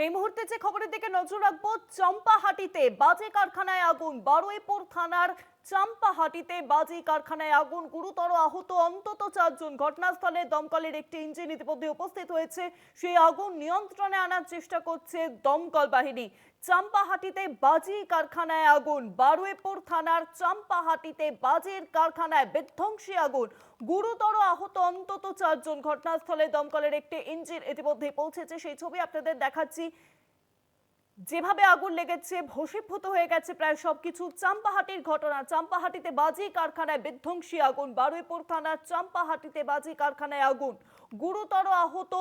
এই মুহূর্তে যে খবরের দিকে নজর রাখবো, চম্পাহাটিতে বাজে কারখানায় আগুন। বারুইপুর থানার চম্পাহাটিতে বাজি কারখানায় আগুন, গুরুতর আহত অন্তত 4 জন। ঘটনাস্থলে দমকলের একটি ইঞ্জিন ইতিমধ্যে উপস্থিত হয়েছে। সেই আগুন নিয়ন্ত্রণে আনার চেষ্টা করছে দমকল বাহিনী। চম্পাহাটিতে বাজি কারখানায় আগুন। বারুইপুর থানার চম্পাহাটিতে বাজির কারখানায় বিধ্বংসী আগুন, গুরুতর আহত অন্তত 4 জন। ঘটনাস্থলে দমকলের একটি ইঞ্জিন ইতিমধ্যে পৌঁছেছে, সেই ছবি আপনাদের দেখাচ্ছি। যেভাবে আগুন লেগেছে, ভস্মীভূত হয়ে গেছে প্রায় সবকিছু। চাম্পাহাটির ঘটনা, চাম্পাহাটিতে বাজি কারখানায় বিধ্বংসী আগুন। বারুইপুর থানার চাম্পাহাটিতে বাজি কারখানায় আগুন, গুরুতর আহত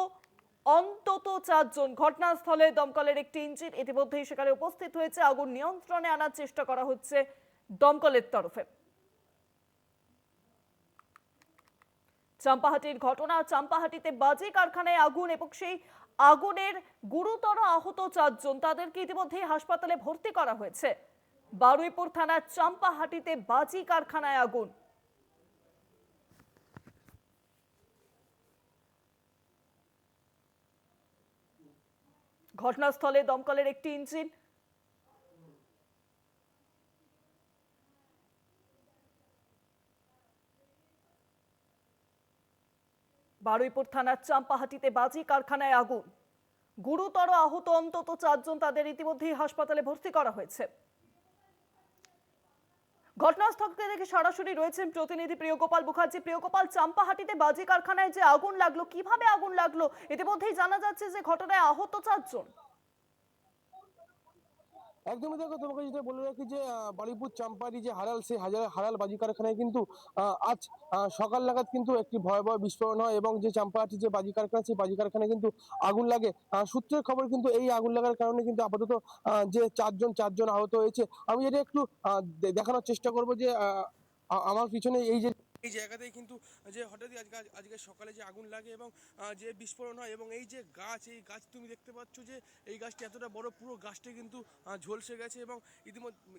অন্তত 4 জন। ঘটনাস্থলে দমকলের একটি ইঞ্জিন ইতিমধ্যেই সেখানে উপস্থিত হয়েছে। আগুন নিয়ন্ত্রণে আনার চেষ্টা করা হচ্ছে দমকলের তরফে। চাম্পাহাটির ঘটনা, চাম্পাহাটিতে বাজি কারখানায় আগুন এবং সেই আগুনের গুরুতর আহত 4 জন। তাদেরকে ইতিমধ্যেই হাসপাতালে ভর্তি করা হয়েছে। বারুইপুর থানার চাম্পাহাটিতে বাজি কারখানায় আগুন। ঘটনাস্থলে দমকলের একটি ইঞ্জিন। বারুইপুর থানার চাম্পাহাটিতে বাজি কারখানায় আগুন, গুরুতর আহত অন্তত 4 জন। তাদের ইতিমধ্যেই হাসপাতালে ভর্তি করা হয়েছে। ঘটনাস্থল থেকে সরাসরি রয়েছেন প্রতিনিধি প্রিয়গোপাল মুখার্জি। প্রিয়গোপাল, চাম্পাহাটিতে বাজি কারখানায় যে আগুন লাগলো, কিভাবে আগুন লাগলো? ইতিমধ্যেই জানা যাচ্ছে যে ঘটনায় আহত 4 জন। একদমই দেখো, তোমাকে যেটা বলে রাখি যে বারুইপুর চাম্পাহাটি যে হালাল, সেই হালাল বাজি কারখানায় কিন্তু আজ সকাল নাগাদ কিন্তু একটি ভয়াবহ বিস্ফোরণ হয় এবং যে চাম্পাহাটি যে বাজি কারখানা, সেই বাজি কারখানায় কিন্তু আগুন লাগে। সূত্রের খবর কিন্তু এই আগুন লাগার কারণে কিন্তু আপাতত যে চারজন আহত হয়েছে। আমি যেটা একটু দেখানোর চেষ্টা করবো যে আমার পিছনে এই জায়গাতেই কিন্তু যে হঠাৎই আজকে সকালে যে আগুন লাগে এবং যে বিস্ফোরণ হয় এবং এই যে এই গাছ তুমি দেখতে পাচ্ছ যে এই গাছটি এতটা বড়, পুরো গাছটি কিন্তু ঝলসে গেছে এবং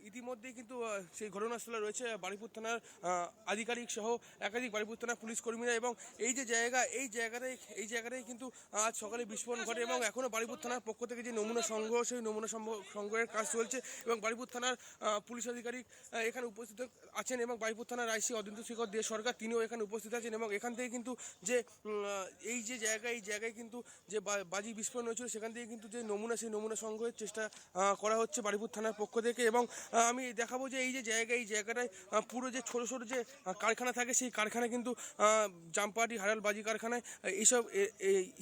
ইতিমধ্যেই কিন্তু সেই ঘটনাস্থলে রয়েছে বারুইপুর থানার আধিকারিক সহ একাধিক বারুইপুর থানার পুলিশ কর্মীরা এবং এই যে এই জায়গাটাই কিন্তু আজ সকালে বিস্ফোরণ ঘটে এবং এখনও বারুইপুর থানার পক্ষ থেকে যে নমুনা সংগ্রহ, সেই নমুনা সংগ্রহের কাজ চলছে এবং বারুইপুর থানার পুলিশ আধিকারিক এখানে উপস্থিত আছেন এবং বারুইপুর থানার আইসি অদিন্ত শেখর দে সরকার, তিনিও এখানে উপস্থিত আছেন এবং এখান থেকে কিন্তু যে এই জায়গায় কিন্তু যে বাজি বিস্ফোরণ হয়েছিল, সেখান থেকে কিন্তু যে সেই নমুনা সংগ্রহের চেষ্টা করা হচ্ছে বারুইপুর থানার পক্ষ থেকে। এবং আমি দেখাবো যে এই জায়গাটায় পুরো যে ছোট ছোট যে কারখানা থাকে, সেই কারখানা কিন্তু চাম্পাহাটি হালাল বাজি কারখানায়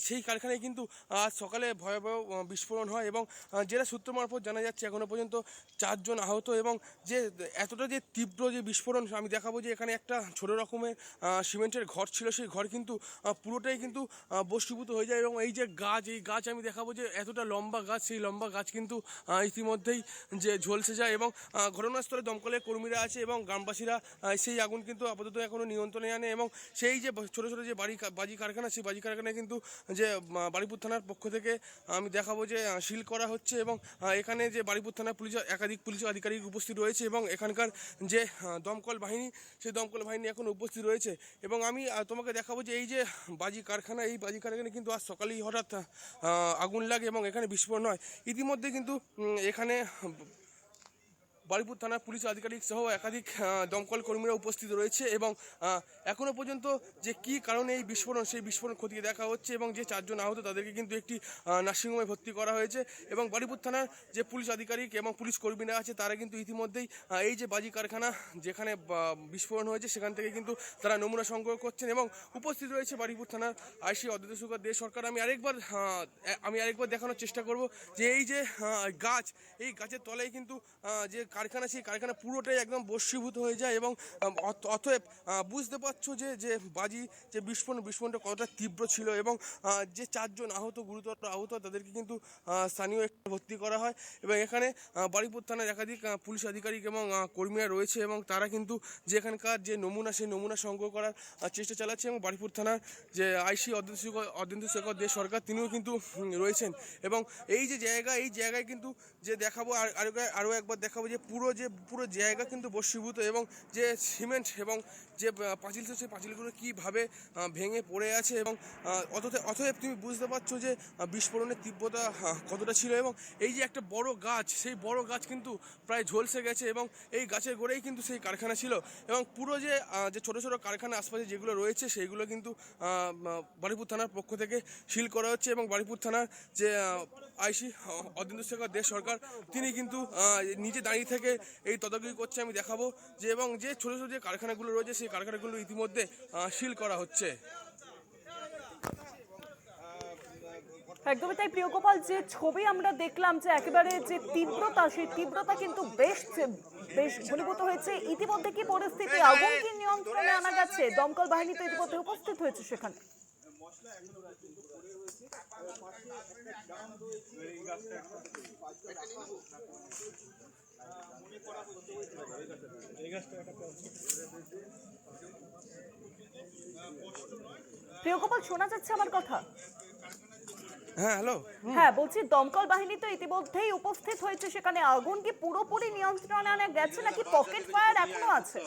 সেই কারখানায় কিন্তু আজ সকালে ভয়াবহ বিস্ফোরণ হয় এবং যেটা সূত্র মারফত জানা যাচ্ছে এখনো পর্যন্ত 4 জন আহত এবং যে এতটা যে তীব্র যে বিস্ফোরণ, আমি দেখাবো যে এখানে একটা ছোট রকমের সিমেন্টের ঘর ছিল, সেই ঘর কিন্তু পুরোটাই কিন্তু ভস্মীভূত হয়ে যায় এবং এই গাছ আমি দেখাবো যে এতটা লম্বা গাছ, সেই লম্বা গাছ কিন্তু ইতিমধ্যেই যে ঝলসে যায় এবং ঘটনাস্থলে দমকলের কর্মীরা আছে এবং গ্রামবাসীরা সেই আগুন কিন্তু আপাতত এখনও নিয়ন্ত্রণে আনে এবং সেই যে ছোট ছোট যে বাজি কারখানা, সেই বাজি কারখানায় কিন্তু যে বারুইপুর থানার পক্ষ থেকে আমি দেখাবো যে সিল করা হচ্ছে এবং এখানে যে বারুইপুর থানার একাধিক পুলিশ আধিকারিক উপস্থিত রয়েছে এবং এখানকার যে দমকল বাহিনী, সেই দমকল বাহিনী এখন উপস্থিত রয়েছে এবং আমি তোমাকে দেখাবো যে এই যে বাজি কারখানা, এই বাজি কারখানায় কিন্তু আজ সকালেই হঠাৎ আগুন লাগে এবং এখানে বিস্ফোরণ হয়। ইতিমধ্যে কিন্তু এখানে বারুইপুর থানার পুলিশ আধিকারিক সহ একাধিক দমকল কর্মীরা উপস্থিত রয়েছে এবং এখনও পর্যন্ত যে কী কারণে এই বিস্ফোরণ, সেই বিস্ফোরণ খতিয়ে দেখা হচ্ছে এবং যে 4 জন আহত তাদেরকে কিন্তু একটি নার্সিংহোমে ভর্তি করা হয়েছে এবং বারুইপুর থানার যে পুলিশ আধিকারিক এবং পুলিশ কর্মীরা আছে তারা কিন্তু ইতিমধ্যেই এই যে বাজি কারখানা যেখানে বিস্ফোরণ হয়েছে, সেখান থেকে কিন্তু তারা নমুনা সংগ্রহ করছেন এবং উপস্থিত রয়েছে বারুইপুর থানার আইসি অদিন্ত শেখর দে সরকার। আমি আরেকবার দেখানোর চেষ্টা করব যে এই যে এই গাছের তলায় কিন্তু যে কারখানা, সেই কারখানা পুরোটাই একদম ভস্মীভূত হয়ে যায় এবং অতএব বুঝতে পারছো যে বাজি যে বিস্ফোরণটা কতটা তীব্র ছিল এবং যে 4 জন গুরুতর আহত তাদেরকে কিন্তু স্থানীয় ভর্তি করা হয় এবং এখানে বারুইপুর থানার একাধিক পুলিশ আধিকারিক এবং কর্মীরা রয়েছে এবং তারা কিন্তু যে এখানকার যে সেই নমুনা সংগ্রহ করার চেষ্টা চালাচ্ছে এবং বারুইপুর থানার যে আইসি অদিন্ত শেখর দে সরকার, তিনিও কিন্তু রয়েছেন এবং এই জায়গায় কিন্তু যে দেখাবো আরও একবার দেখাবো যে পুরো জায়গা কিন্তু বস্মীভূত এবং যে সিমেন্ট এবং যে পাঁচিল ছিল সেই পাঁচিলগুলো কীভাবে ভেঙে পড়ে আছে এবং অতএব তুমি বুঝতে পারছো যে বিস্ফোরণের তীব্রতা কতটা ছিল। এবং এই যে একটা বড় গাছ, সেই বড় গাছ কিন্তু প্রায় ঝলসে গেছে এবং এই গাছের গোড়েই কিন্তু সেই কারখানা ছিল এবং পুরো যে ছোটো ছোটো কারখানা আশপাশে যেগুলো রয়েছে সেইগুলো কিন্তু বারুইপুর থানার পক্ষ থেকে সিল করা হচ্ছে এবং বারুইপুর থানার যে আইসি অদিন্দ্রশেখর দে সরকার তিনি কিন্তু নিজে দাঁড়িয়ে থেকে এই তদারকি করছে। আমি দেখাবো যে এবং যে ছোটো ছোটো যে কারখানাগুলো রয়েছে সেই কারখানাগুলো ইতিমধ্যে সিল করা হচ্ছে। একদমই তাই প্রিয় গোপাল, যে ছবি আমরা দেখলাম যে একেবারে যে তীব্রতা, সেই তীব্রতা কিন্তু বেশ ঘনীভূত হয়েছে। ইতিমধ্যে কি পরিস্থিতি, আগুন কি নিয়ন্ত্রণে আনা গেছে? দমকল বাহিনী তো ইতিমধ্যে উপস্থিত হয়েছে সেখানে। প্রিয় গোপাল, শোনা যাচ্ছে আমার কথা? হ্যাঁ, হ্যালো। হ্যাঁ, বলছি দমকল বাহিনী তো ইতিমধ্যেই উপস্থিত হয়েছে সেখানে। আগুন কি পুরোপুরি নিয়ন্ত্রণে আনা গেছে নাকি পকেট ফায়ার এখনো আছে?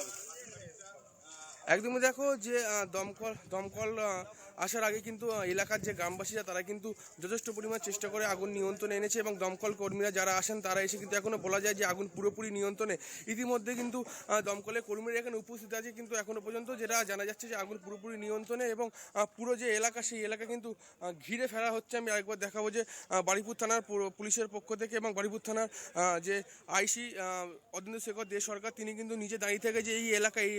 একদমই দেখো যে দমকল আসার আগে কিন্তু এলাকার যে গ্রামবাসীরা তারা কিন্তু যথেষ্ট পরিমাণ চেষ্টা করে আগুন নিয়ন্ত্রণে এনেছে এবং দমকল কর্মীরা যারা আসেন তারা এসে কিন্তু এখনও বলা যায় যে আগুন পুরোপুরি নিয়ন্ত্রণে। ইতিমধ্যে কিন্তু দমকলের কর্মীরা এখানে উপস্থিত আছে, কিন্তু এখনও পর্যন্ত যেটা জানা যাচ্ছে যে আগুন পুরোপুরি নিয়ন্ত্রণে এবং পুরো যে এলাকা সেই এলাকা কিন্তু ঘিরে ফেলা হচ্ছে। আমি আরেকবার দেখাবো যে বারুইপুর থানার পুলিশের পক্ষ থেকে এবং বারুইপুর থানার যে আইসি অদিন্দ্রশেখর দে সরকার তিনি কিন্তু নিজে দাঁড়িয়ে থেকে যে এই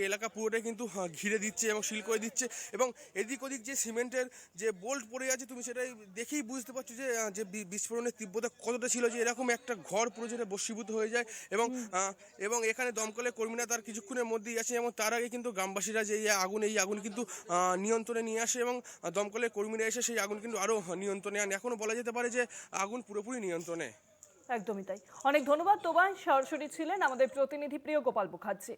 এলাকা পুরোটাই কিন্তু ঘিরে দিচ্ছে এবং সিল করে দিচ্ছে এবং এদিক ওদিক যে সিমেন্টের যে বোল্ট পড়ে আছে তুমি সেটাই দেখেই বুঝতে পারছো যে বিস্ফোরণের তীব্রতা কতটা ছিল, যে এরকম একটা ঘর পুরো যেটা বস্মীভূত হয়ে যায় এবং এখানে দমকলের কর্মীরা তার কিছুক্ষণের মধ্যেই আছে এবং তার আগে কিন্তু গ্রামবাসীরা যে এই আগুন কিন্তু নিয়ন্ত্রণে নিয়ে আসে এবং দমকলের কর্মীরা এসে সেই আগুন কিন্তু আরও নিয়ন্ত্রণে আনে। এখনও বলা যেতে পারে যে আগুন পুরোপুরি নিয়ন্ত্রণে। একদমই তাই। অনেক ধন্যবাদ তোমায়। সরাসরি ছিলেন আমাদের প্রতিনিধি প্রিয় গোপাল মুখার্জি।